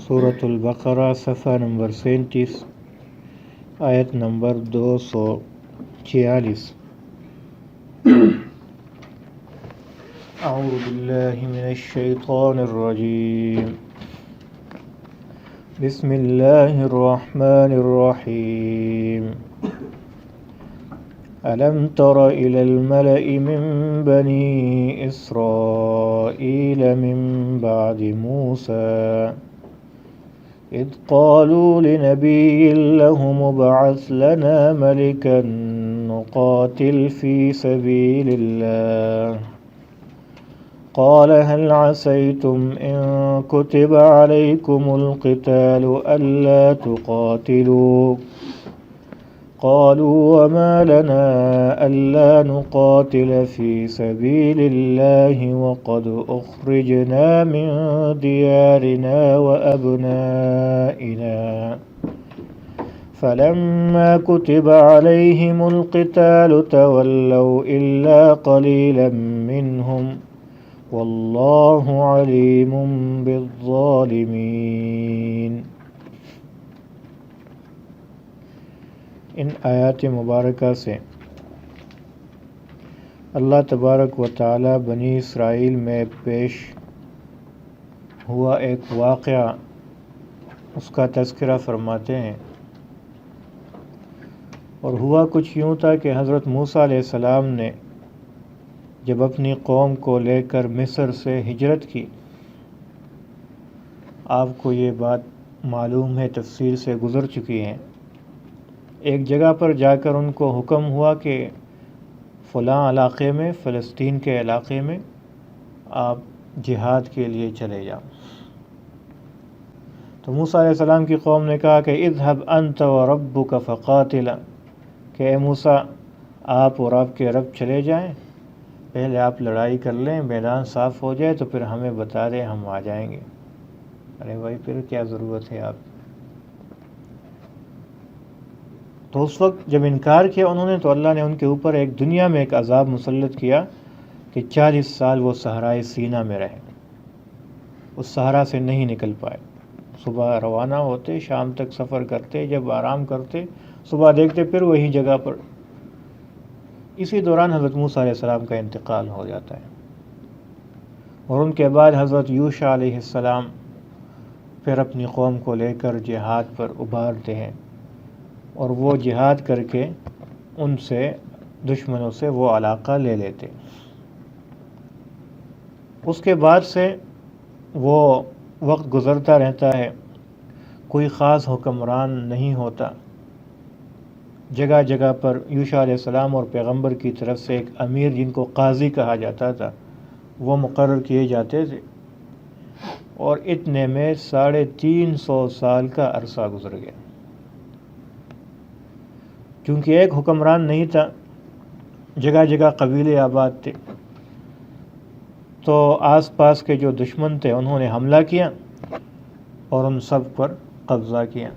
سورۃ البقرہ صفحہ نمبر 37 آیت نمبر 246۔ اعوذ باللہ من الشیطان الرجیم، بسم اللہ الرحمن الرحیم۔ ألم تر إلى الملأ من بني إسرائيل من بعد موسى إذ قالوا لنبي له ابعث لنا ملكا نقاتل في سبيل الله قال هل عسيتم إن كتب عليكم القتال ألا تقاتلوا قالوا وما لنا ألا نقاتل في سبيل الله وقد أخرجنا من ديارنا وأبنائنا فلما كتب عليهم القتال تولوا إلا قليلا منهم والله عليم بالظالمين۔ ان آیات مبارکہ سے اللہ تبارک و تعالی بنی اسرائیل میں پیش ہوا ایک واقعہ اس کا تذکرہ فرماتے ہیں، اور ہوا کچھ یوں تھا کہ حضرت موسیٰ علیہ السلام نے جب اپنی قوم کو لے کر مصر سے ہجرت کی، آپ کو یہ بات معلوم ہے، تفصیل سے گزر چکی ہیں، ایک جگہ پر جا کر ان کو حکم ہوا کہ فلاں علاقے میں، فلسطین کے علاقے میں آپ جہاد کے لیے چلے جاؤ۔ تو موسیٰ علیہ السلام کی قوم نے کہا کہ اذهب انت وربک فقاتلا، کہ اے موسیٰ آپ اور آپ کے رب چلے جائیں، پہلے آپ لڑائی کر لیں، میدان صاف ہو جائے تو پھر ہمیں بتا دیں، ہم آ جائیں گے۔ ارے بھائی پھر کیا ضرورت ہے آپ؟ تو اس وقت جب انکار کیا انہوں نے، تو اللہ نے ان کے اوپر ایک دنیا میں ایک عذاب مسلط کیا کہ 40 سال وہ صحرائے سینا میں رہے، اس صحرا سے نہیں نکل پائے۔ صبح روانہ ہوتے، شام تک سفر کرتے، جب آرام کرتے صبح دیکھتے پھر وہی جگہ پر۔ اسی دوران حضرت موسیٰ علیہ السلام کا انتقال ہو جاتا ہے، اور ان کے بعد حضرت یوشع علیہ السلام پھر اپنی قوم کو لے کر جہاد پر ابھارتے ہیں، اور وہ جہاد کر کے ان سے، دشمنوں سے وہ علاقہ لے لیتے۔ اس کے بعد سے وہ وقت گزرتا رہتا ہے، کوئی خاص حکمران نہیں ہوتا، جگہ جگہ پر یوشع علیہ السلام اور پیغمبر کی طرف سے ایک امیر جن کو قاضی کہا جاتا تھا وہ مقرر کیے جاتے تھے، اور اتنے میں 350 سال کا عرصہ گزر گیا، کیونکہ ایک حکمران نہیں تھا، جگہ جگہ قبیلے آباد تھے، تو آس پاس کے جو دشمن تھے انہوں نے حملہ کیا اور ان سب پر قبضہ کیا۔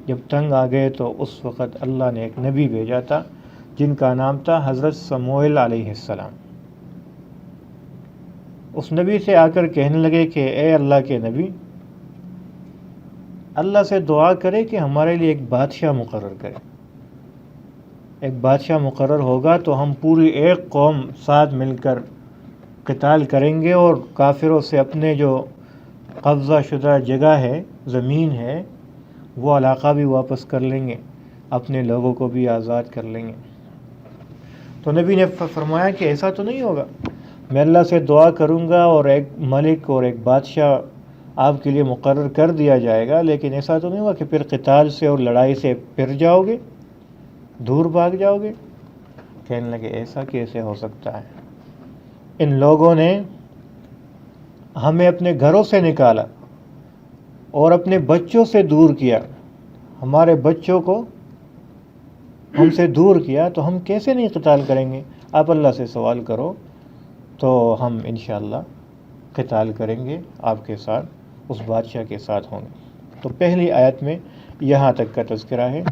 جب تنگ آ گئے تو اس وقت اللہ نے ایک نبی بھیجا تھا جن کا نام تھا حضرت سموئیل علیہ السلام۔ اس نبی سے آ کر کہنے لگے کہ اے اللہ کے نبی، اللہ سے دعا کرے کہ ہمارے لیے ایک بادشاہ مقرر کرے، ایک بادشاہ مقرر ہوگا تو ہم پوری ایک قوم ساتھ مل کر قتال کریں گے، اور کافروں سے اپنے جو قبضہ شدہ جگہ ہے، زمین ہے، وہ علاقہ بھی واپس کر لیں گے، اپنے لوگوں کو بھی آزاد کر لیں گے۔ تو نبی نے فرمایا کہ ایسا تو نہیں ہوگا، میں اللہ سے دعا کروں گا اور ایک ملک اور ایک بادشاہ آپ کے لیے مقرر کر دیا جائے گا، لیکن ایسا تو نہیں ہوگا کہ پھر قتال سے اور لڑائی سے پھر جاؤ گے، دور بھاگ جاؤ گے۔ کہنے لگے ایسا کیسے ہو سکتا ہے؟ ان لوگوں نے ہمیں اپنے گھروں سے نکالا اور اپنے بچوں سے دور کیا، ہمارے بچوں کو ہم سے دور کیا، تو ہم کیسے نہیں قتال کریں گے؟ آپ اللہ سے سوال کرو تو ہم انشاءاللہ قتال کریں گے، آپ کے ساتھ، اس بادشاہ کے ساتھ ہوں گے۔ تو پہلی آیت میں یہاں تک کا تذکرہ ہے،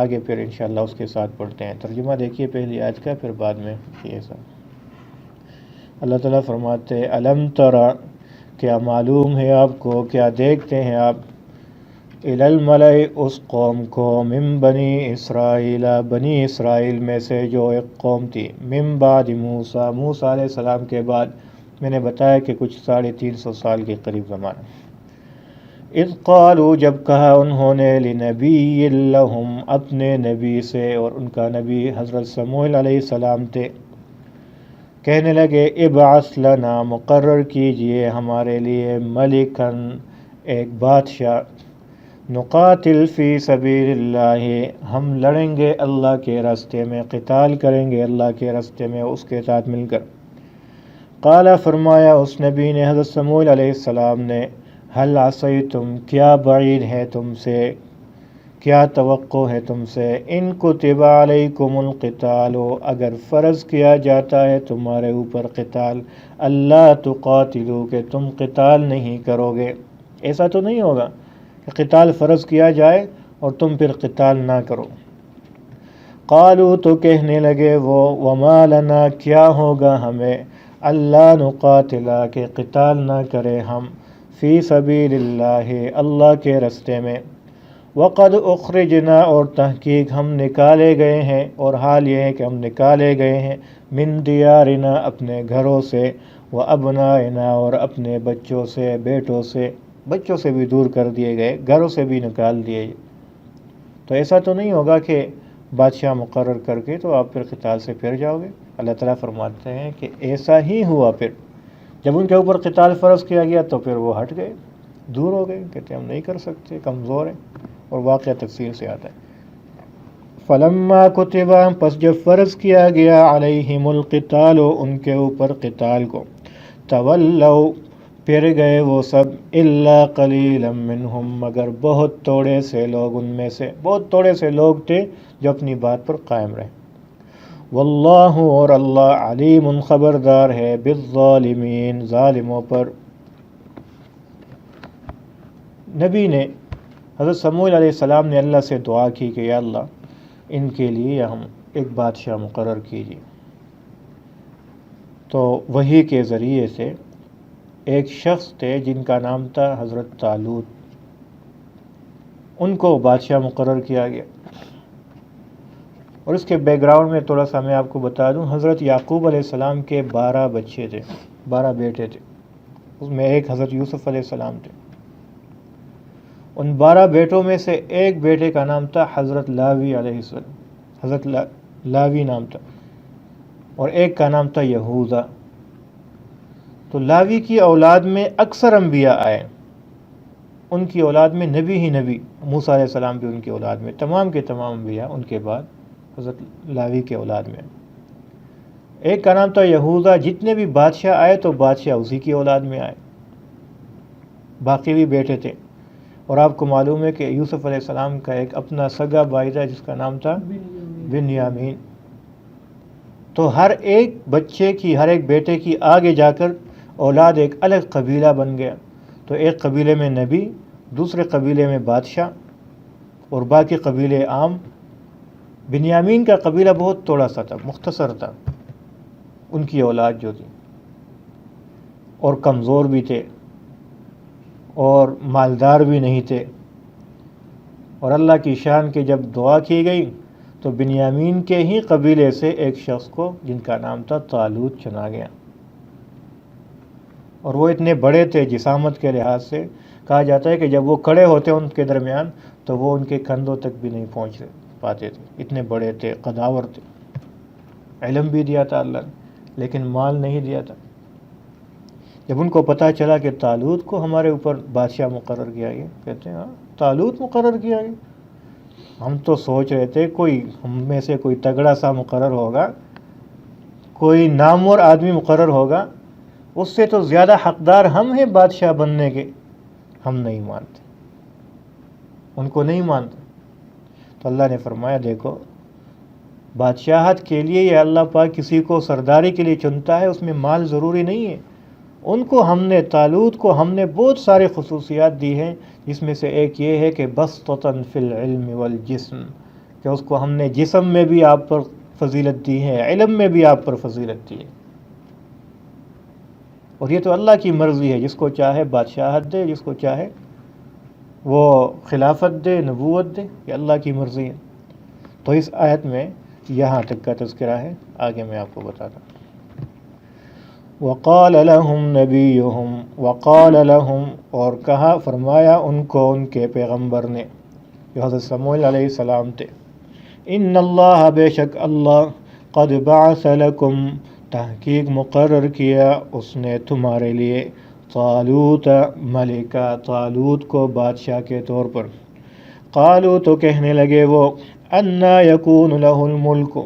آگے پھر انشاءاللہ اس کے ساتھ پڑھتے ہیں۔ ترجمہ دیکھیے پہلی آیت کا، پھر بعد میں یہ سب۔ اللہ تعالیٰ فرماتے ہیں الم ترى، کیا معلوم ہے آپ کو، کیا دیکھتے ہیں آپ، الی الملأ اس قوم کو، من بنی اسرائیل بنی اسرائیل میں سے جو ایک قوم تھی، من بعد موسیٰ موسیٰ علیہ السلام کے بعد، میں نے بتایا کہ کچھ 350 سال کے قریب زمانہ، اذ قالوا جب کہا انہوں نے، لنبی لہم اپنے نبی سے، اور ان کا نبی حضرت سموئیل علیہ السلام تھے، کہنے لگے ابعث لنا مقرر کیجئے ہمارے لیے، ملکن ایک بادشاہ، نقاتل فی سبیل اللہ ہم لڑیں گے اللہ کے راستے میں، قتال کریں گے اللہ کے راستے میں اس کے ساتھ مل کر۔ قال فرمایا اس نبی نے، حضرت سموئیل علیہ السلام نے، حل عصیتم کیا بعید ہے تم سے، کیا توقع ہے تم سے، ان کتب علیکم القتال اگر فرض کیا جاتا ہے تمہارے اوپر قتال، اللہ تقاتلو کہ تم قتال نہیں کرو گے۔ ایسا تو نہیں ہوگا کہ قتال فرض کیا جائے اور تم پھر قتال نہ کرو۔ قالوا تو کہنے لگے وہ، وما لنا کیا ہوگا ہمیں، اللہ نقاتلا کہ قتال نہ کرے ہم، فی سبیل اللہ اللہ کے راستے میں، وقد اخرجنا اور تحقیق ہم نکالے گئے ہیں، اور حال یہ ہے کہ ہم نکالے گئے ہیں، من دیارنا اپنے گھروں سے، و ابنائنا اور اپنے بچوں سے، بیٹوں سے، بچوں سے بھی دور کر دیے گئے، گھروں سے بھی نکال دیے۔ تو ایسا تو نہیں ہوگا کہ بادشاہ مقرر کر کے تو آپ پھر قتال سے پھر جاؤ گے۔ اللہ تعالیٰ فرماتے ہیں کہ ایسا ہی ہوا، پھر جب ان کے اوپر قتال فرض کیا گیا تو پھر وہ ہٹ گئے، دور ہو گئے، کہتے ہم نہیں کر سکتے، کمزور ہیں، اور واقعہ تفسیر سے آتا ہے۔ فلما کتبا پس جب فرض کیا گیا علیہم القتال ان کے اوپر قتال کو، تولوا پھر گئے وہ سب، الا قلیلا منہم مگر بہت تھوڑے سے لوگ ان میں سے، بہت تھوڑے سے لوگ تھے جو اپنی بات پر قائم رہے۔ واللہ اور اللہ علیم خبردار ہے، بالظالمین ظالموں پر۔ نبی نے حضرت سموئیل علیہ السلام نے اللہ سے دعا کی کہ یا اللہ ان کے لیے ہم ایک بادشاہ مقرر کیجیے۔ تو وحی کے ذریعے سے ایک شخص تھے جن کا نام تھا حضرت طالوت، ان کو بادشاہ مقرر کیا گیا۔ اور اس کے بیک گراؤنڈ میں تھوڑا سا میں آپ کو بتا دوں، حضرت یعقوب علیہ السلام کے 12 بچے تھے، 12 بیٹے تھے، اس میں ایک حضرت یوسف علیہ السلام تھے۔ ان 12 بیٹوں میں سے ایک بیٹے کا نام تھا حضرت لاوی علیہ السلام، حضرت لاوی نام تھا، اور ایک کا نام تھا یہوذا۔ تو لاوی کی اولاد میں اکثر انبیاء آئے، ان کی اولاد میں نبی ہی نبی، موسیٰ علیہ السلام بھی ان کی اولاد میں، تمام کے تمام انبیاء ان کے بعد حضرت لاوی کے اولاد میں۔ ایک کا نام تھا یہوذا، جتنے بھی بادشاہ آئے تو بادشاہ اسی کی اولاد میں آئے، باقی بھی بیٹے تھے۔ اور آپ کو معلوم ہے کہ یوسف علیہ السلام کا ایک اپنا سگا بھائی تھا جس کا نام تھا بنیامین۔ تو ہر ایک بچے کی، ہر ایک بیٹے کی آگے جا کر اولاد ایک الگ قبیلہ بن گیا۔ تو ایک قبیلے میں نبی، دوسرے قبیلے میں بادشاہ، اور باقی قبیلے عام۔ بنیامین کا قبیلہ بہت تھوڑا سا تھا، مختصر تھا، ان کی اولاد جو تھی، اور کمزور بھی تھے اور مالدار بھی نہیں تھے۔ اور اللہ کی شان کے جب دعا کی گئی تو بنیامین کے ہی قبیلے سے ایک شخص کو جن کا نام تھا طالوت چنا گیا، اور وہ اتنے بڑے تھے جسامت کے لحاظ سے، کہا جاتا ہے کہ جب وہ کھڑے ہوتے ان کے درمیان تو وہ ان کے کندھوں تک بھی نہیں پہنچ پاتے تھے، اتنے بڑے تھے، قداور تھے۔ علم بھی دیا تھا اللہ نے، لیکن مال نہیں دیا تھا۔ جب ان کو پتہ چلا کہ طالوت کو ہمارے اوپر بادشاہ مقرر کیا گیا، کہتے ہیں ہاں طالوت مقرر کیا گیا، ہم تو سوچ رہے تھے کوئی ہم میں سے کوئی تگڑا سا مقرر ہوگا، کوئی نامور آدمی مقرر ہوگا، اس سے تو زیادہ حقدار ہم ہیں بادشاہ بننے کے۔ ہم نہیں مانتے، ان کو نہیں مانتے۔ تو اللہ نے فرمایا دیکھو، بادشاہت کے لیے یہ اللہ پاک کسی کو سرداری کے لیے چنتا ہے، اس میں مال ضروری نہیں ہے۔ ان کو ہم نے، طالوت کو ہم نے بہت سارے خصوصیات دی ہیں، جس میں سے ایک یہ ہے کہ بسطۃ فی العلم والجسم، کہ اس کو ہم نے جسم میں بھی آپ پر فضیلت دی ہے، علم میں بھی آپ پر فضیلت دی ہے۔ اور یہ تو اللہ کی مرضی ہے، جس کو چاہے بادشاہت دے، جس کو چاہے وہ خلافت دے، نبوت دے، یہ اللہ کی مرضی ہے۔ تو اس آیت میں یہاں تک کا تذکرہ ہے، آگے میں آپ کو بتاتا ہوں۔ وقال لهم نبیہم، وقال لهم، اور کہا فرمایا ان کو ان کے پیغمبر نے جو حضرت سموئیل علیہ السلام تھے، ان اللہ، بے شک اللہ، قد بعث لکم، تحقیق مقرر کیا اس نے تمہارے لیے، طالوت ملکا، طالوت کو بادشاہ کے طور پر۔ قالوا، تو کہنے لگے وہ، انا یکون لہ الملک،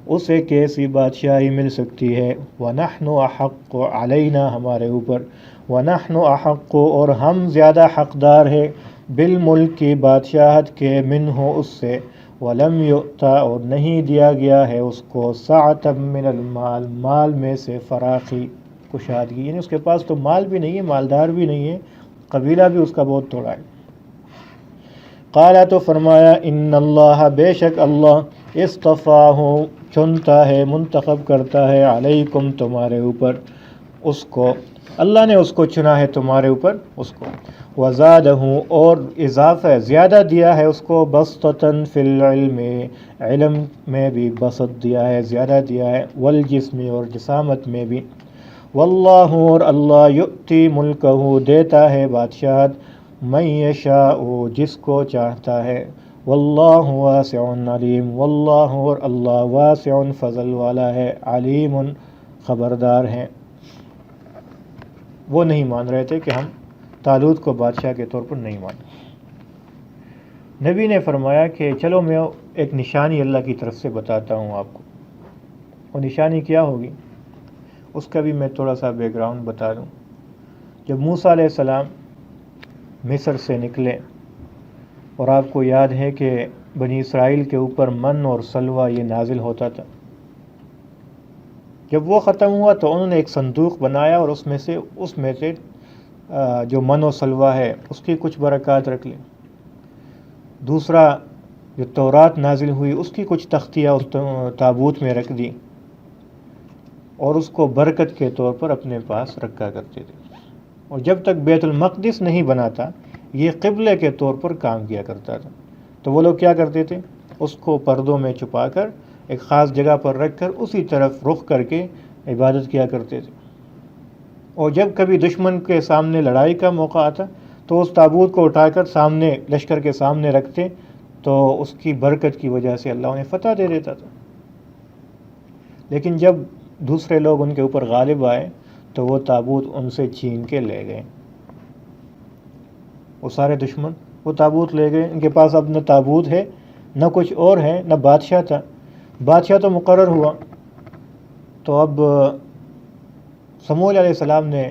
اسے کیسی بادشاہی مل سکتی ہے، ونحن احق، علینا، ہمارے اوپر، ونحن احق، اور ہم زیادہ حقدار ہے، بالملک، کی بادشاہت کے، منہ، اس سے، ولم یؤتا، اور نہیں دیا گیا ہے اس کو، سعۃ من المال، مال میں سے فراخی، کشادگی، یعنی اس کے پاس تو مال بھی نہیں ہے، مالدار بھی نہیں ہے، قبیلہ بھی اس کا بہت تھوڑا ہے۔ قال، تو فرمایا، ان اللہ، بے شک اللہ، اصطفاہ، چنتا ہے، منتخب کرتا ہے، علیکم، تمہارے اوپر، اس کو، اللہ نے اس کو چنا ہے تمہارے اوپر، اس کو، وزادہ، اور اضافہ زیادہ دیا ہے اس کو، بسطۃ فی العلم، علم میں بھی بسط دیا ہے، زیادہ دیا ہے، والجسم، اور جسامت میں بھی، واللہ، اور اللہ، یؤتی ملکہ، دیتا ہے بادشاہت، من یشاء، جس کو چاہتا ہے، واللہ واسع علیم، واللہ، اور اللہ، واسع، فضل والا ہے، علیم، خبردار ہے۔ وہ نہیں مان رہے تھے کہ ہم طالوت کو بادشاہ کے طور پر نہیں مانیں۔ نبی نے فرمایا کہ چلو میں ایک نشانی اللہ کی طرف سے بتاتا ہوں آپ کو۔ وہ نشانی کیا ہوگی اس کا بھی میں تھوڑا سا بیک گراؤنڈ بتا دوں۔ جب موسیٰ علیہ السلام مصر سے نکلے، اور آپ کو یاد ہے کہ بنی اسرائیل کے اوپر من اور سلوہ یہ نازل ہوتا تھا، جب وہ ختم ہوا تو انہوں نے ایک صندوق بنایا اور اس میں سے جو من و سلوہ ہے اس کی کچھ برکات رکھ لی۔ دوسرا، جو تورات نازل ہوئی اس کی کچھ تختیاں اس تابوت میں رکھ دی، اور اس کو برکت کے طور پر اپنے پاس رکھا کرتے تھے۔ اور جب تک بیت المقدس نہیں بنا تھا، یہ قبلے کے طور پر کام کیا کرتا تھا۔ تو وہ لوگ کیا کرتے تھے، اس کو پردوں میں چھپا کر ایک خاص جگہ پر رکھ کر اسی طرف رخ کر کے عبادت کیا کرتے تھے۔ اور جب کبھی دشمن کے سامنے لڑائی کا موقع آتا تو اس تابوت کو اٹھا کر سامنے، لشکر کے سامنے رکھتے، تو اس کی برکت کی وجہ سے اللہ انہیں فتح دے دیتا تھا۔ لیکن جب دوسرے لوگ ان کے اوپر غالب آئے تو وہ تابوت ان سے چھین کے لے گئے۔ وہ سارے دشمن وہ تابوت لے گئے، ان کے پاس اب نہ تابوت ہے، نہ کچھ اور ہے، نہ بادشاہ تھا۔ بادشاہ تو مقرر ہوا، تو اب سموئیل علیہ السلام نے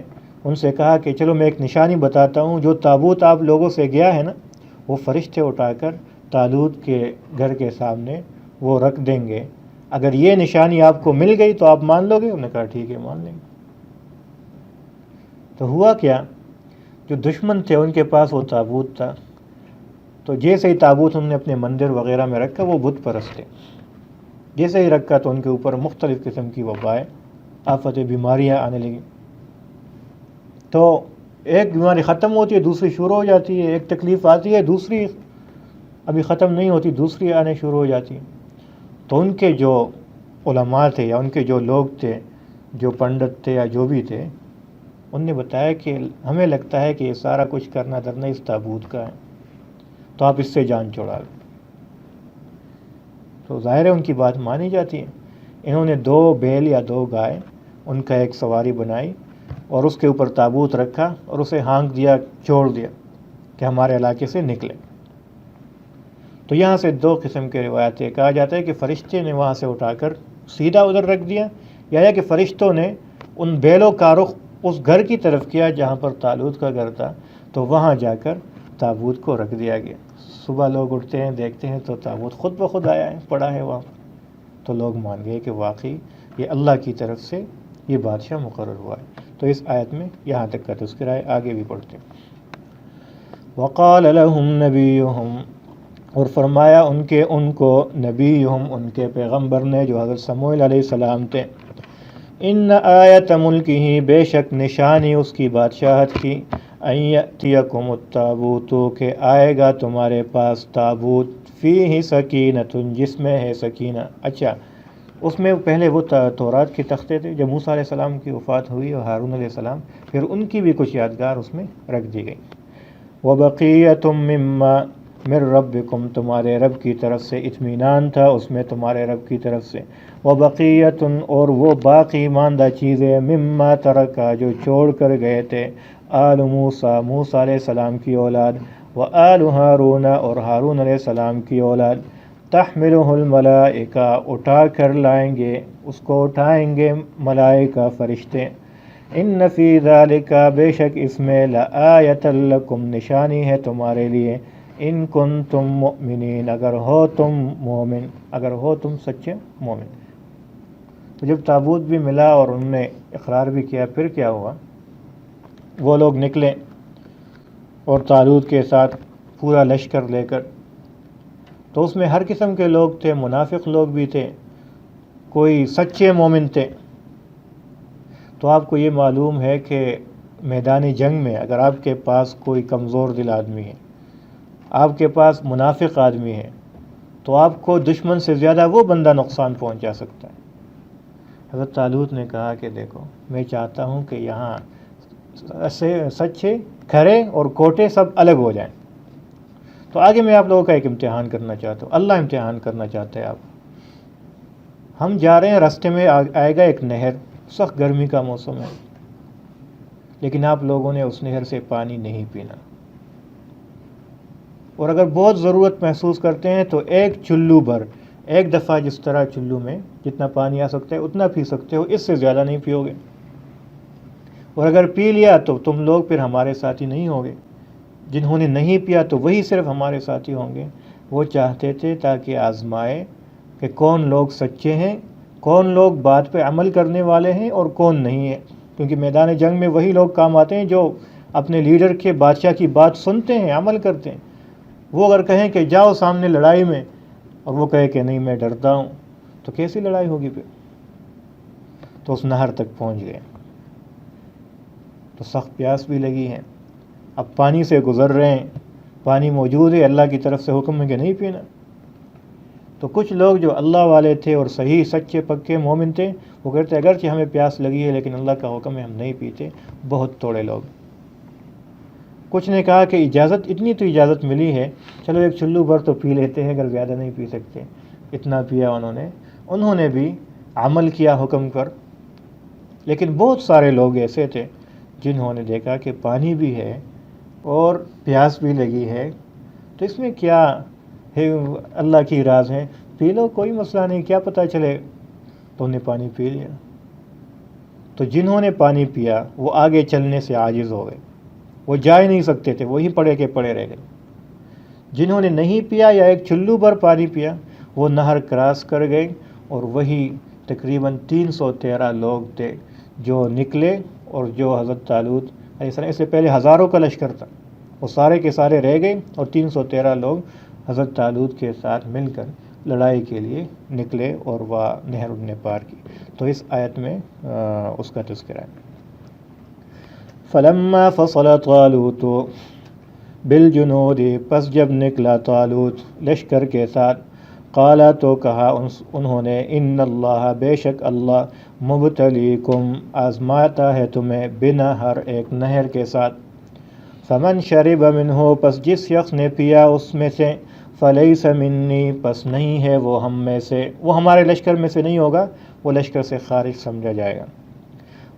ان سے کہا کہ چلو میں ایک نشانی بتاتا ہوں، جو تابوت آپ لوگوں سے گیا ہے نا، وہ فرشتے اٹھا کر طالوت کے گھر کے سامنے وہ رکھ دیں گے، اگر یہ نشانی آپ کو مل گئی تو آپ مان لو گے؟ انہوں نے کہا ٹھیک ہے، مان لیں گے۔ تو ہوا کیا، جو دشمن تھے ان کے پاس وہ تابوت تھا، تو جیسے ہی تابوت انہوں نے اپنے مندر وغیرہ میں رکھا، وہ بت پرست تھے، جیسے ہی رکھا تو ان کے اوپر مختلف قسم کی وبائیں، آفتیں، بیماریاں آنے لگیں۔ تو ایک بیماری ختم ہوتی ہے، دوسری شروع ہو جاتی ہے، ایک تکلیف آتی ہے، دوسری ابھی ختم نہیں ہوتی، دوسری آنے شروع ہو جاتی ہے۔ تو ان کے جو علماء تھے، یا ان کے جو لوگ تھے، جو پنڈت تھے یا جو بھی تھے، ان نے بتایا کہ ہمیں لگتا ہے کہ یہ سارا کچھ کرنا دھرنا اس تابوت کا ہے، تو آپ اس سے جان چھڑا لیں۔ تو ظاہر ہے ان کی بات مانی جاتی ہے۔ انہوں نے 2 بیل یا 2 گائے، ان کا ایک سواری بنائی اور اس کے اوپر تابوت رکھا اور اسے ہانک دیا، چھوڑ دیا کہ ہمارے علاقے سے نکلے۔ تو یہاں سے 2 قسم کے روایتیں، کہا جاتا ہے کہ فرشتے نے وہاں سے اٹھا کر سیدھا ادھر رکھ دیا، یا کہ فرشتوں نے ان بیلوں کا رخ اس گھر کی طرف کیا جہاں پر طالوت کا گھر تھا، تو وہاں جا کر تابوت کو رکھ دیا گیا۔ صبح لوگ اٹھتے ہیں، دیکھتے ہیں تو تابوت خود بخود آیا ہے، پڑا ہے وہاں، تو لوگ مان گئے کہ واقعی یہ اللہ کی طرف سے یہ بادشاہ مقرر ہوا ہے۔ تو اس آیت میں یہاں تک کا تذکرہ ہے، آگے بھی پڑھتے ہیں۔ وقال لهم نبیہم، اور فرمایا ان کو نبیہم، ان کے پیغمبر نے جو حضرت سموئیل علیہ السلام تھے، ان آیت ملکی ہی بے شک نشانی اس کی بادشاہت کی، ان یأتیکم التابوت کہ آئے گا تمہارے پاس تابوت، فیہ سکینۃ جس میں ہے سکینہ۔ اچھا، اس میں پہلے وہ تورات کے تختے تھے، جب موسیٰ علیہ السلام کی وفات ہوئی اور ہارون علیہ السلام، پھر ان کی بھی کچھ یادگار اس میں رکھ دی گئی۔ وَبَقِيَّةٌ مِّمَّا مِن رَبِّكُمْ تمہارے رب کی طرف سے اطمینان تھا اس میں تمہارے رب کی طرف سے۔ وَبَقِيَّةٌ اور وہ باقی ماندہ چیزیں، مِمَّا تَرَکَ جو چھوڑ کر گئے تھے، آل موسیٰ موسیٰ علیہ السلام کی اولاد، وآل ہارون اور ہارون علیہ السلام کی اولاد، تحملہ الملائکہ اٹھا کر لائیں گے، اس کو اٹھائیں گے ملائکہ فرشتے۔ ان فی ذالک بے شک اس میں لآیۃ لکم نشانی ہے تمہارے لیے، ان کنتم مؤمنین اگر ہو تم مومن، اگر ہو تم سچے مومن۔ تو جب تابوت بھی ملا اور انہوں نے اقرار بھی کیا، پھر کیا ہوا؟ وہ لوگ نکلے اور طالوت کے ساتھ پورا لشکر لے کر، تو اس میں ہر قسم کے لوگ تھے، منافق لوگ بھی تھے، کوئی سچے مومن تھے۔ تو آپ کو یہ معلوم ہے کہ میدان جنگ میں اگر آپ کے پاس کوئی کمزور دل آدمی ہے، آپ کے پاس منافق آدمی ہے، تو آپ کو دشمن سے زیادہ وہ بندہ نقصان پہنچا سکتا ہے۔ حضرت طالوت نے کہا کہ دیکھو، میں چاہتا ہوں کہ یہاں سچے کھرے اور کوٹے سب الگ ہو جائیں۔ تو آگے میں آپ لوگوں کا ایک امتحان کرنا چاہتا ہوں، اللہ امتحان کرنا چاہتا ہے آپ۔ ہم جا رہے ہیں، راستے میں آئے گا ایک نہر، سخت گرمی کا موسم ہے، لیکن آپ لوگوں نے اس نہر سے پانی نہیں پینا، اور اگر بہت ضرورت محسوس کرتے ہیں تو ایک چلو بھر، ایک دفعہ جس طرح چلو میں جتنا پانی آ سکتا ہے اتنا پی سکتے ہو، اس سے زیادہ نہیں پیو گے، اور اگر پی لیا تو تم لوگ پھر ہمارے ساتھی نہیں ہوگے۔ جنہوں نے نہیں پیا تو وہی صرف ہمارے ساتھی ہوں گے۔ وہ چاہتے تھے تاکہ آزمائے کہ کون لوگ سچے ہیں، کون لوگ بات پہ عمل کرنے والے ہیں اور کون نہیں ہے، کیونکہ میدان جنگ میں وہی لوگ کام آتے ہیں جو اپنے لیڈر کے، بادشاہ کی بات سنتے ہیں، عمل کرتے ہیں۔ وہ اگر کہیں کہ جاؤ سامنے لڑائی میں، اور وہ کہے کہ نہیں میں ڈرتا ہوں، تو کیسی لڑائی ہوگی پھر؟ تو اس نہر تک پہنچ گئے، تو سخت پیاس بھی لگی ہے، اب پانی سے گزر رہے ہیں، پانی موجود ہے، اللہ کی طرف سے حکم ہے کہ نہیں پینا۔ تو کچھ لوگ جو اللہ والے تھے اور صحیح سچے پکے مومن تھے، وہ کہتے اگرچہ ہمیں پیاس لگی ہے لیکن اللہ کا حکم ہے ہم نہیں پیتے۔ بہت تھوڑے لوگ، کچھ نے کہا کہ اجازت، اتنی تو اجازت ملی ہے، چلو ایک چلو بھر تو پی لیتے ہیں اگر زیادہ نہیں پی سکتے۔ اتنا پیا انہوں نے بھی عمل کیا حکم پر۔ لیکن بہت سارے لوگ ایسے تھے جنہوں نے دیکھا کہ پانی بھی ہے اور پیاس بھی لگی ہے، تو اس میں کیا ہے، اللہ کی راز ہے، پی لو کوئی مسئلہ نہیں، کیا پتہ چلے۔ تو انہیں پانی پی لیا۔ تو جنہوں نے پانی پیا وہ آگے چلنے سے عاجز ہو گئے، وہ جا ہی نہیں سکتے تھے، وہی پڑے کے پڑے رہ گئے۔ جنہوں نے نہیں پیا یا ایک چلو بھر پانی پیا، وہ نہر کراس کر گئے، اور وہی تقریباً 313 لوگ تھے جو نکلے، اور جو حضرت طالوت علیہ السلام، اس سے پہلے ہزاروں کا لشکر تھا، وہ سارے کے سارے رہ گئے، اور 313 لوگ حضرت طالوت کے ساتھ مل کر لڑائی کے لیے نکلے، اور وہ نہر انہوں نے پار کی۔ تو اس آیت میں اس کا تذکرہ ہے۔ فلما فصل طالوت بالجنود پس جب نکلا طالوت لشکر کے ساتھ، قالا تو کہا انہوں نے، ان اللہ بے شک اللہ، مبتلیکم آزماتا ہے تمہیں، بنہر ایک نہر کے ساتھ، فمن شرب منہ پس جس شخص نے پیا اس میں سے، فلیس منی پس نہیں ہے وہ ہم میں سے، وہ ہمارے لشکر میں سے نہیں ہوگا، وہ لشکر سے خارج سمجھا جائے گا۔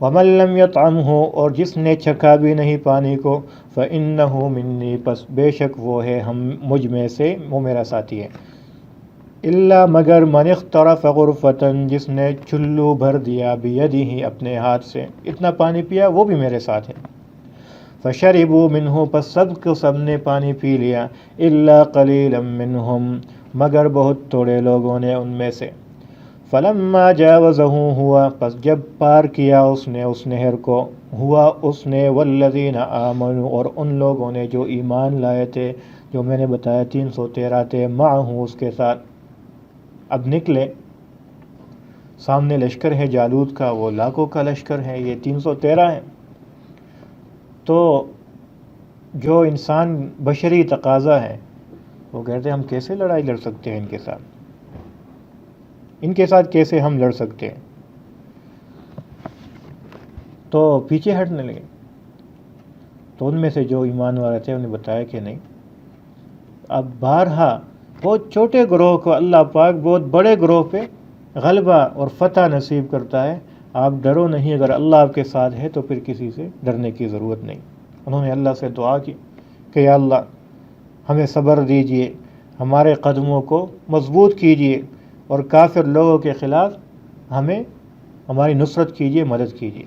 ومن لم یطعمہ اور جس نے چکھا بھی نہیں پانی کو، فإنہ منی پس بے شک وہ ہے مجھ میں سے، وہ میرا ساتھی ہے۔ الا مگر من اغترف غرفتن جس نے چلو بھر دیا، بیدہ اپنے ہاتھ سے، اتنا پانی پیا وہ بھی میرے ساتھ ہے۔ فشربوا منہ پس سب کو سب نے پانی پی لیا، الا قلیلا منہم مگر بہت تھوڑے لوگوں نے ان میں سے۔ فلما جاوزہ ہوا پس جب پار کیا اس نے اس نہر کو، ہوا اس نے، والذین آمنوا اور ان لوگوں نے جو ایمان لائے تھے، جو میں نے بتایا 313 تھے، معہ اس کے ساتھ، اب نکلے سامنے لشکر ہے جالوت کا، وہ لاکھوں کا لشکر ہے، یہ 313 ہے۔ تو جو انسان بشری تقاضا ہے وہ کہتے ہیں ہم کیسے لڑائی لڑ سکتے ہیں ان کے ساتھ کیسے ہم لڑ سکتے ہیں، تو پیچھے ہٹنے لگے۔ تو ان میں سے جو ایمان والے تھے انہیں بتایا کہ نہیں، اب بارہا بہت چھوٹے گروہ کو اللہ پاک بہت بڑے گروہ پہ غلبہ اور فتح نصیب کرتا ہے، آپ ڈرو نہیں، اگر اللہ آپ کے ساتھ ہے تو پھر کسی سے ڈرنے کی ضرورت نہیں۔ انہوں نے اللہ سے دعا کی کہ یا اللہ ہمیں صبر دیجئے، ہمارے قدموں کو مضبوط کیجئے اور کافر لوگوں کے خلاف ہماری نصرت کیجئے، مدد کیجئے۔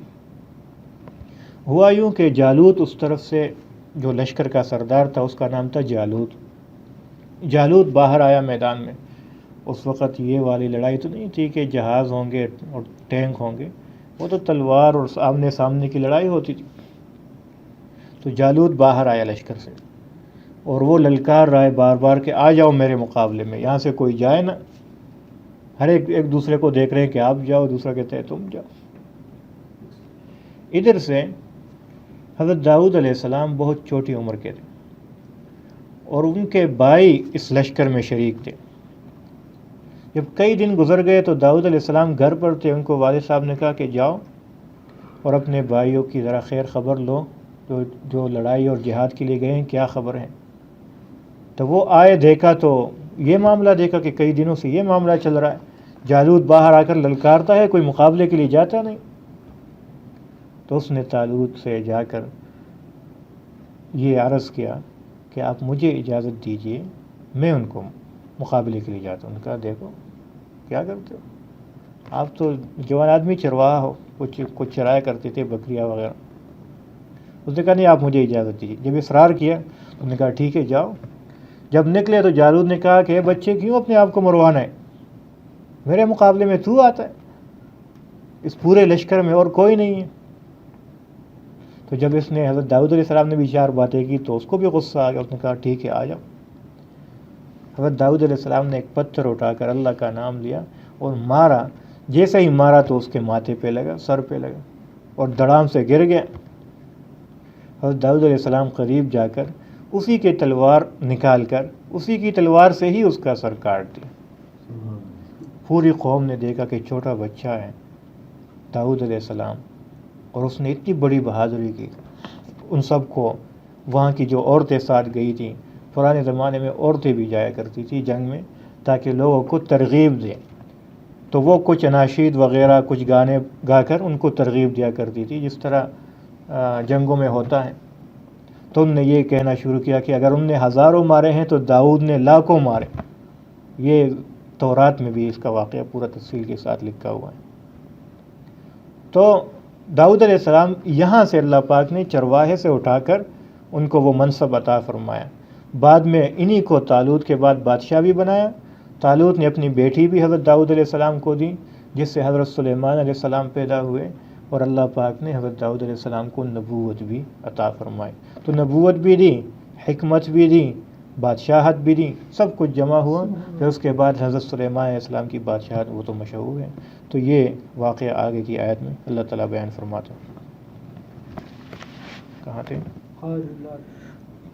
ہوا یوں کہ جالوت اس طرف سے جو لشکر کا سردار تھا اس کا نام تھا جالوت باہر آیا میدان میں۔ اس وقت یہ والی لڑائی تو نہیں تھی کہ جہاز ہوں گے اور ٹینک ہوں گے، وہ تو تلوار اور آمنے سامنے کی لڑائی ہوتی تھی۔ تو جالوت باہر آیا لشکر سے اور وہ للکار رہا ہے بار بار کہ آ جاؤ میرے مقابلے میں، یہاں سے کوئی جائے نہ۔ ہر ایک دوسرے کو دیکھ رہے ہیں کہ آپ جاؤ، دوسرا کہتے ہیں تم جاؤ۔ ادھر سے حضرت داؤد علیہ السلام بہت چھوٹی عمر کے تھے اور ان کے بھائی اس لشکر میں شریک تھے۔ جب کئی دن گزر گئے تو داؤد علیہ السلام گھر پر تھے، ان کو والد صاحب نے کہا کہ جاؤ اور اپنے بھائیوں کی ذرا خیر خبر لو، جو لڑائی اور جہاد کے لیے گئے ہیں کیا خبر ہے۔ تو وہ آئے، دیکھا تو یہ معاملہ دیکھا کہ کئی دنوں سے یہ معاملہ چل رہا ہے، جالوت باہر آ کر للکارتا ہے، کوئی مقابلے کے لیے جاتا نہیں۔ تو اس نے طالوت سے جا کر یہ عرض کیا کہ آپ مجھے اجازت دیجئے، میں ان کو مقابلے کے لیے جاتا ہوں۔ ان کا دیکھو کیا کرتے ہو، آپ تو جوان آدمی چرواہا ہو، کچھ چرایا کرتے تھے بکریاں وغیرہ۔ اس نے کہا نہیں آپ مجھے اجازت دیجیے۔ جب اصرار کیا تو نے کہا ٹھیک ہے جاؤ۔ جب نکلے تو جالوت نے کہا کہ بچے کیوں اپنے آپ کو مروانا ہے، میرے مقابلے میں تو آتا ہے، اس پورے لشکر میں اور کوئی نہیں ہے۔ تو جب اس نے حضرت داؤد علیہ السلام نے بھی 4 باتیں کی تو اس کو بھی غصہ آ گیا، اس نے کہا ٹھیک ہے آ جاؤ۔ حضرت داؤد علیہ السلام نے ایک پتھر اٹھا کر اللہ کا نام لیا اور مارا، جیسے ہی مارا تو اس کے ماتھے پہ لگا، سر پہ لگا اور دڑام سے گر گیا۔ حضرت داؤد علیہ السلام قریب جا کر اسی کی تلوار نکال کر اسی کی تلوار سے ہی اس کا سر کاٹ دیا۔ پوری قوم نے دیکھا کہ چھوٹا بچہ ہے داؤد علیہ السلام، اور اس نے اتنی بڑی بہادری کی۔ ان سب کو وہاں کی جو عورتیں ساتھ گئی تھیں، پرانے زمانے میں عورتیں بھی جایا کرتی تھی جنگ میں تاکہ لوگوں کو ترغیب دیں، تو وہ کچھ اناشید وغیرہ کچھ گانے گا کر ان کو ترغیب دیا کرتی تھی، جس طرح جنگوں میں ہوتا ہے۔ تو ان نے یہ کہنا شروع کیا کہ اگر ان نے ہزاروں مارے ہیں تو داؤد نے لاکھوں مارے۔ یہ تورات میں بھی اس کا واقعہ پورا تفصیل کے ساتھ لکھا ہوا ہے۔ تو داؤد علیہ السلام یہاں سے اللہ پاک نے چرواہے سے اٹھا کر ان کو وہ منصب عطا فرمایا۔ بعد میں انہی کو طالوت کے بعد بادشاہ بھی بنایا۔ طالوت نے اپنی بیٹی بھی حضرت داؤد علیہ السلام کو دی، جس سے حضرت سلیمان علیہ السلام پیدا ہوئے، اور اللہ پاک نے حضرت داؤد علیہ السلام کو نبوت بھی عطا فرمائی۔ تو نبوت بھی دی، حکمت بھی دی، بادشاہت بھی دی، سب کچھ جمع ہوا۔ پھر اس کے بعد حضرت سلیمان علیہ السلام کی بادشاہت وہ تو مشہور ہے۔ تو یہ واقعہ آگے کی آیت میں اللہ تعالیٰ بیان فرماتے ہیں۔ کہاں تھے؟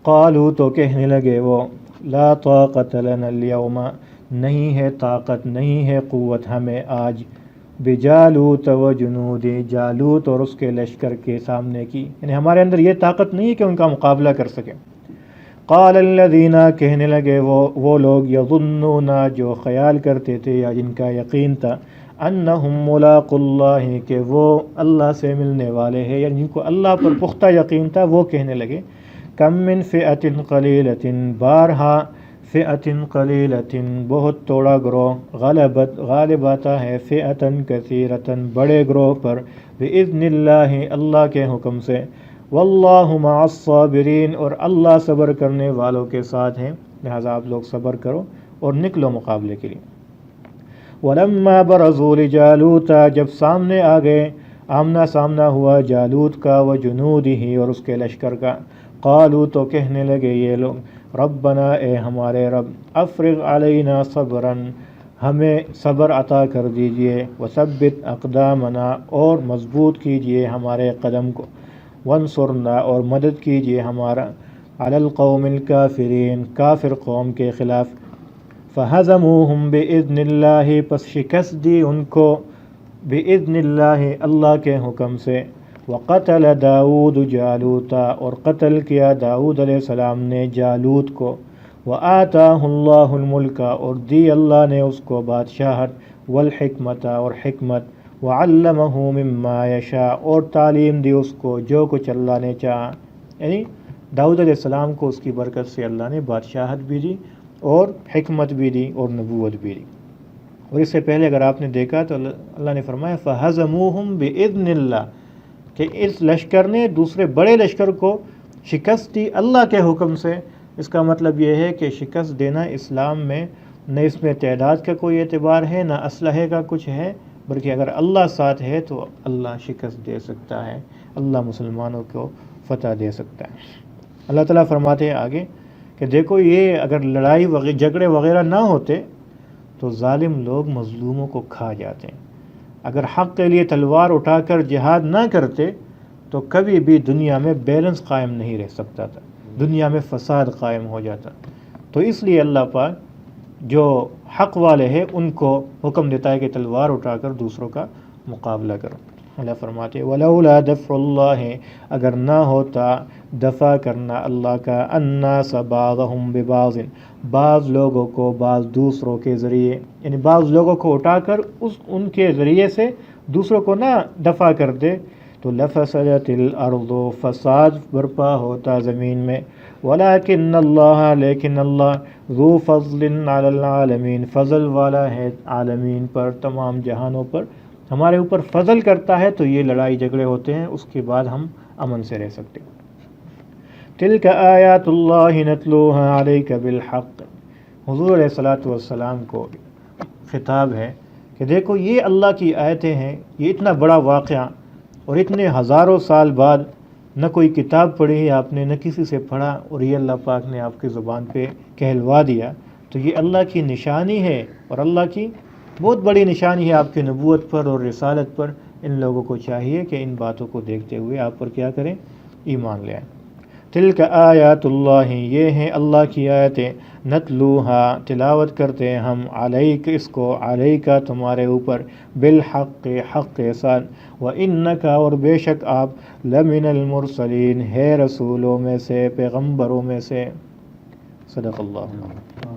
قالوا تو کہنے لگے وہ، لا طاقت لنا اليوم، نہیں ہے طاقت، نہیں ہے قوت ہمیں آج، بجالوت و جنود، جالوت اور اس کے لشکر کے سامنے کی، یعنی ہمارے اندر یہ طاقت نہیں ہے کہ ان کا مقابلہ کر سکیں۔ قال الذین، کہنے لگے وہ لوگ، یظنون، جو خیال کرتے تھے یا جن کا یقین تھا، انہم ملاق اللہ، کہ وہ اللہ سے ملنے والے ہیں، یعنی جن کو اللہ پر پختہ یقین تھا، وہ کہنے لگے، کم من فئۃ قلیلۃ، بارہا فئۃ قلیلۃ، بہت تھوڑا گروہ، غالب آتا ہے، فئۃ کثیرۃ، بڑے گروہ پر، باذن اللہ، اللہ کے حکم سے، واللہ مع الصابرین، اور اللہ صبر کرنے والوں کے ساتھ ہیں، لہذا آپ لوگ صبر کرو اور نکلو مقابلے کے لیے۔ ولما برزوا لجالوت، جب سامنے آ گئے، آمنا سامنا ہوا جالوت کا، وجنودہ، اور اس کے لشکر کا، قالوا تو کہنے لگے یہ لوگ، ربنا، اے ہمارے رب، افرغ علینا صبرا، ہمیں صبر عطا کر دیجئے، وثبت اقدامنا اور مضبوط کیجئے ہمارے قدم کو، وانصرنا اور مدد کیجئے ہمارا، علی القوم الکافرین کافر قوم کے خلاف، فہزموہم بإذن اللہ پس شکست دی ان کو، بإذن اللہ اللہ کے حکم سے، وقتل داؤد جالوتا اور قتل کیا داؤد علیہ السلام نے جالوت کو، وآتاہ اللہ الملک اور دی اللہ نے اس کو بادشاہت، والحکمت اور حکمت، وعلمہ مما یشاء اور تعلیم دی اس کو جو کچھ اللہ نے چاہا، یعنی داؤد علیہ السلام کو اس کی برکت سے اللہ نے بادشاہت بھی دی اور حکمت بھی دی اور نبوت بھی دی۔ اور اس سے پہلے اگر آپ نے دیکھا تو اللہ نے فرمایا فَهَزَمُوهُمْ بِإِذْنِ اللَّهِ کہ اس لشکر نے دوسرے بڑے لشکر کو شکست دی اللہ کے حکم سے۔ اس کا مطلب یہ ہے کہ شکست دینا اسلام میں نہ اس میں تعداد کا کوئی اعتبار ہے نہ اسلحے کا کچھ ہے، بلکہ اگر اللہ ساتھ ہے تو اللہ شکست دے سکتا ہے، اللہ مسلمانوں کو فتح دے سکتا ہے۔ اللہ تعالیٰ فرماتے ہیں آگے کہ دیکھو یہ اگر لڑائی جھگڑے وغیرہ نہ ہوتے تو ظالم لوگ مظلوموں کو کھا جاتے ہیں، اگر حق کے لیے تلوار اٹھا کر جہاد نہ کرتے تو کبھی بھی دنیا میں بیلنس قائم نہیں رہ سکتا تھا، دنیا میں فساد قائم ہو جاتا۔ تو اس لیے اللہ پاک جو حق والے ہیں ان کو حکم دیتا ہے کہ تلوار اٹھا کر دوسروں کا مقابلہ کرو۔ اللہ فرماتے وَلَوْلَا دَفْعُ اللَّهِ اگر نہ ہوتا دفع کرنا اللہ کا، النَّاسَ بَعْضَهُمْ بِبَعْضٍ بعض لوگوں کو بعض دوسروں کے ذریعے، یعنی بعض لوگوں کو اٹھا کر ان کے ذریعے سے دوسروں کو نہ دفع کر دے تو لفسدت الارض فساد برپا ہوتا زمین میں، ولیکن اللہ لیکن اللہ ذو فضل علی العالمین فضل والا ہے عالمین پر، تمام جہانوں پر ہمارے اوپر فضل کرتا ہے تو یہ لڑائی جھگڑے ہوتے ہیں، اس کے بعد ہم امن سے رہ سکتے ہیں۔ تلک آیات اللہ نتلوها علیک بالحق حضور علیہ الصلاۃ والسلام کو خطاب ہے کہ دیکھو یہ اللہ کی آیتیں ہیں، یہ اتنا بڑا واقعہ اور اتنے ہزاروں سال بعد نہ کوئی کتاب پڑھی ہے آپ نے نہ کسی سے پڑھا اور یہ اللہ پاک نے آپ کی زبان پہ کہلوا دیا، تو یہ اللہ کی نشانی ہے اور اللہ کی بہت بڑی نشانی ہے آپ کی نبوت پر اور رسالت پر۔ ان لوگوں کو چاہیے کہ ان باتوں کو دیکھتے ہوئے آپ پر کیا کریں، ایمان لے آئیں۔ تلک آیات اللہ یہ ہیں اللہ کی آیتیں، نتلوہا تلاوت کرتے ہیں ہم، علیک اس کو، علیکا تمہارے اوپر، بالحق حق کے ساتھ، وانک اور بے شک آپ، لمن المرسلین ہے رسولوں میں سے، پیغمبروں میں سے۔ صدق اللہ۔